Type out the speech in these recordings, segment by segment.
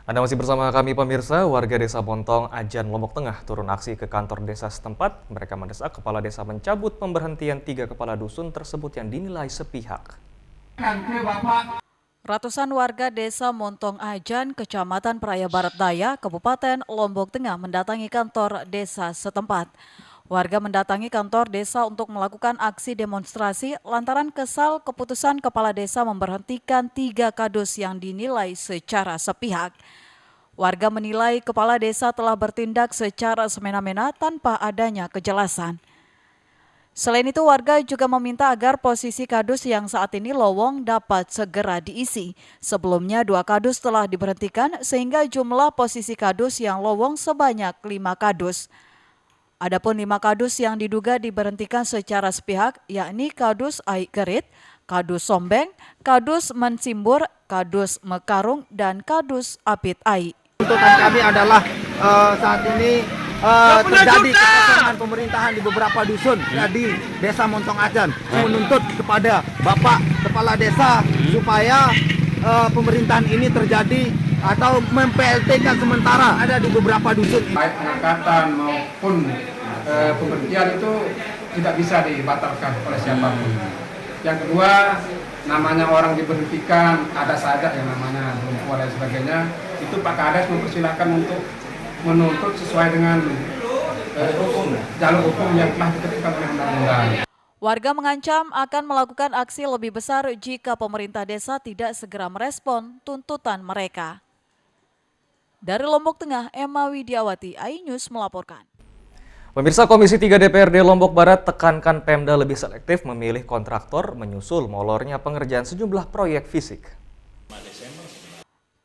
Anda masih bersama kami pemirsa, warga desa Montong, Ajan, Lombok Tengah turun aksi ke kantor desa setempat. Mereka mendesak kepala desa mencabut pemberhentian 3 kepala dusun tersebut yang dinilai sepihak. Ratusan warga desa Montong Ajan, Kecamatan Praia Barat Daya, Kabupaten Lombok Tengah mendatangi kantor desa setempat. Warga mendatangi kantor desa untuk melakukan aksi demonstrasi lantaran kesal keputusan kepala desa memberhentikan 3 kadus yang dinilai secara sepihak. Warga menilai kepala desa telah bertindak secara semena-mena tanpa adanya kejelasan. Selain itu, warga juga meminta agar posisi kadus yang saat ini lowong dapat segera diisi. Sebelumnya 2 kadus telah diberhentikan sehingga jumlah posisi kadus yang lowong sebanyak 5 kadus. Adapun 5 kadus yang diduga diberhentikan secara sepihak yakni kadus Ai Gerit, kadus Sombeng, kadus Mensimbur, kadus Mekarung, dan kadus Apit Ai. Tuntutan kami adalah saat ini terjadi kekosongan pemerintahan di beberapa dusun di desa Montong Ajan, menuntut kepada Bapak Kepala Desa supaya pemerintahan ini terjadi atau mem-PLT-kan sementara ada di beberapa dusun. Baik pengangkatan maupun pemberhentian itu tidak bisa dibatalkan oleh siapapun. Yang kedua, namanya orang diberhentikan, ada saja yang namanya lumpuh dan sebagainya, itu Pak Kades mempersilahkan untuk menuntut sesuai dengan jalur hukum yang telah ditentukan oleh undang-undang. Warga mengancam akan melakukan aksi lebih besar jika pemerintah desa tidak segera merespon tuntutan mereka. Dari Lombok Tengah, Emma Widiawati, iNews melaporkan. Pemirsa Komisi 3 DPRD Lombok Barat tekankan Pemda lebih selektif memilih kontraktor menyusul molornya pengerjaan sejumlah proyek fisik.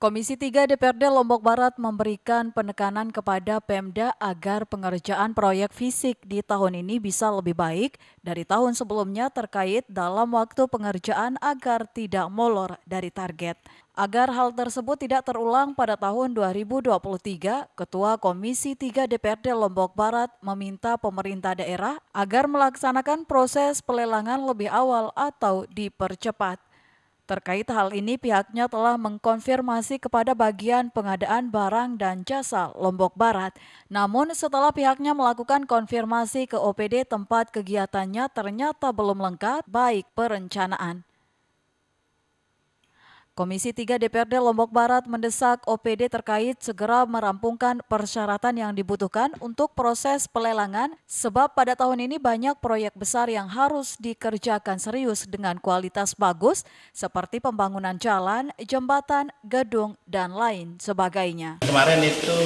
Komisi 3 DPRD Lombok Barat memberikan penekanan kepada Pemda agar pengerjaan proyek fisik di tahun ini bisa lebih baik dari tahun sebelumnya terkait dalam waktu pengerjaan agar tidak molor dari target. Agar hal tersebut tidak terulang pada tahun 2023, Ketua Komisi 3 DPRD Lombok Barat meminta pemerintah daerah agar melaksanakan proses pelelangan lebih awal atau dipercepat. Terkait hal ini, pihaknya telah mengkonfirmasi kepada bagian pengadaan barang dan jasa Lombok Barat. Namun setelah pihaknya melakukan konfirmasi ke OPD tempat kegiatannya ternyata belum lengkap baik perencanaan. Komisi 3 DPRD Lombok Barat mendesak OPD terkait segera merampungkan persyaratan yang dibutuhkan untuk proses pelelangan sebab pada tahun ini banyak proyek besar yang harus dikerjakan serius dengan kualitas bagus seperti pembangunan jalan, jembatan, gedung, dan lain sebagainya. Kemarin itu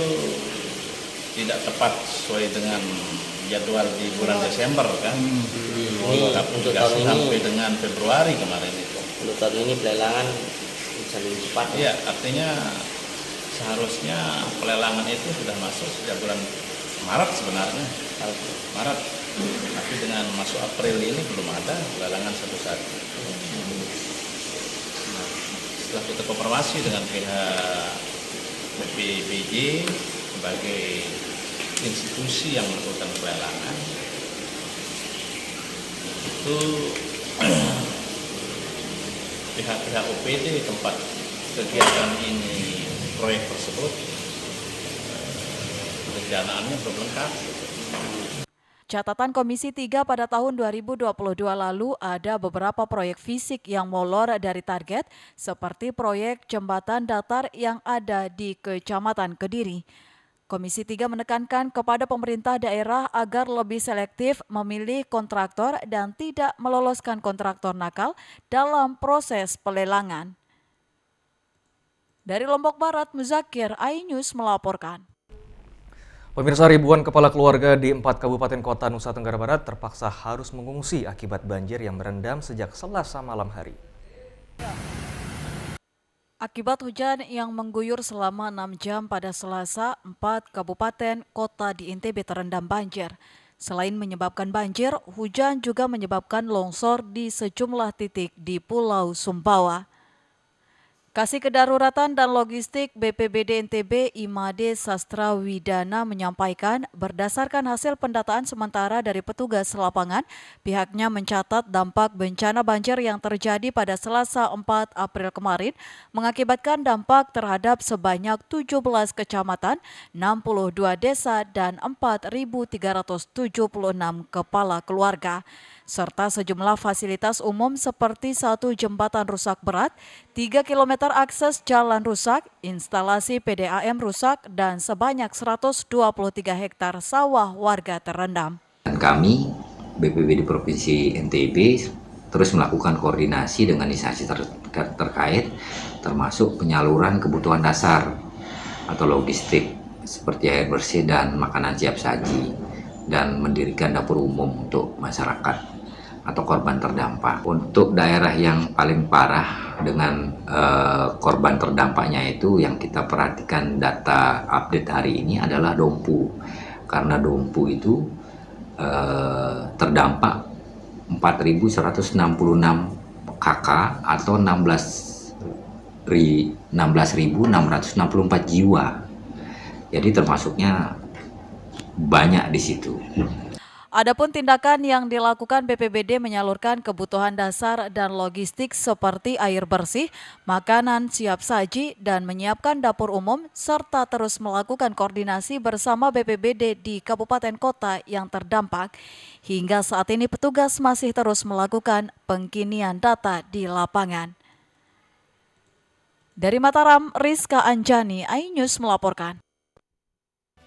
tidak tepat sesuai dengan jadwal di bulan Desember kan. Untuk tahun ini sampai dengan Februari kemarin itu. Untuk tahun ini pelelangan bisa lebih cepat. Iya, artinya seharusnya pelelangan itu sudah masuk sejak bulan Maret sebenarnya. Maret. Tapi dengan masuk April ini belum ada pelelangan satu-satu. Nah, setelah kita konfirmasi dengan pihak BPBD sebagai institusi yang melakukan pelelangan, itu pihak-pihak OPD tempat kegiatan ini proyek tersebut perencanaannya belum lengkap. Catatan Komisi 3 pada tahun 2022 lalu ada beberapa proyek fisik yang molor dari target seperti proyek jembatan datar yang ada di Kecamatan Kediri. Komisi 3 menekankan kepada pemerintah daerah agar lebih selektif memilih kontraktor dan tidak meloloskan kontraktor nakal dalam proses pelelangan. Dari Lombok Barat, Muzakir, iNews melaporkan. Pemirsa, ribuan kepala keluarga di 4 kabupaten kota Nusa Tenggara Barat terpaksa harus mengungsi akibat banjir yang merendam sejak Selasa malam hari. Akibat hujan yang mengguyur selama 6 jam pada Selasa, 4 kabupaten kota di NTB terendam banjir. Selain menyebabkan banjir, hujan juga menyebabkan longsor di sejumlah titik di Pulau Sumbawa. Kasih Kedaruratan dan Logistik BPBD NTB Imade Sastra Widana menyampaikan berdasarkan hasil pendataan sementara dari petugas lapangan, pihaknya mencatat dampak bencana banjir yang terjadi pada Selasa 4 April kemarin mengakibatkan dampak terhadap sebanyak 17 kecamatan, 62 desa dan 4.376 kepala keluarga, serta sejumlah fasilitas umum seperti 1 jembatan rusak berat, 3 km akses jalan rusak, instalasi PDAM rusak, dan sebanyak 123 hektar sawah warga terendam. Dan kami, BPBD Provinsi NTB, terus melakukan koordinasi dengan instansi terkait, termasuk penyaluran kebutuhan dasar atau logistik, seperti air bersih dan makanan siap saji, dan mendirikan dapur umum untuk masyarakat atau korban terdampak. Untuk daerah yang paling parah dengan korban terdampaknya itu yang kita perhatikan data update hari ini adalah Dompu. Karena Dompu itu terdampak 4.166 KK atau 16.664 jiwa. Jadi termasuknya banyak di situ. Adapun tindakan yang dilakukan BPBD menyalurkan kebutuhan dasar dan logistik seperti air bersih, makanan siap saji, dan menyiapkan dapur umum, serta terus melakukan koordinasi bersama BPBD di kabupaten kota yang terdampak. Hingga saat ini petugas masih terus melakukan pengkinian data di lapangan. Dari Mataram, Rizka Anjani, iNews melaporkan.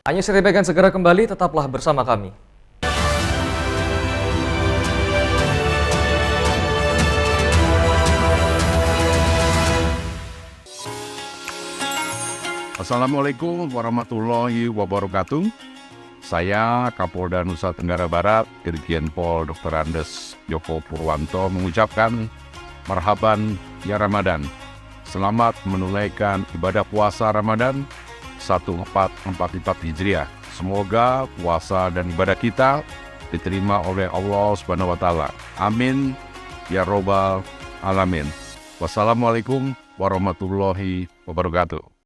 Hanya Setiakan segera kembali, tetaplah bersama kami. Assalamualaikum warahmatullahi wabarakatuh. Saya Kapolda Nusa Tenggara Barat, Irjen Pol Dr. Andes Joko Purwanto mengucapkan marhaban ya Ramadan. Selamat menunaikan ibadah puasa Ramadan 1444 Hijriah. Semoga puasa dan ibadah kita diterima oleh Allah Subhanahu wa taala. Amin ya robbal alamin. Wassalamualaikum warahmatullahi wabarakatuh.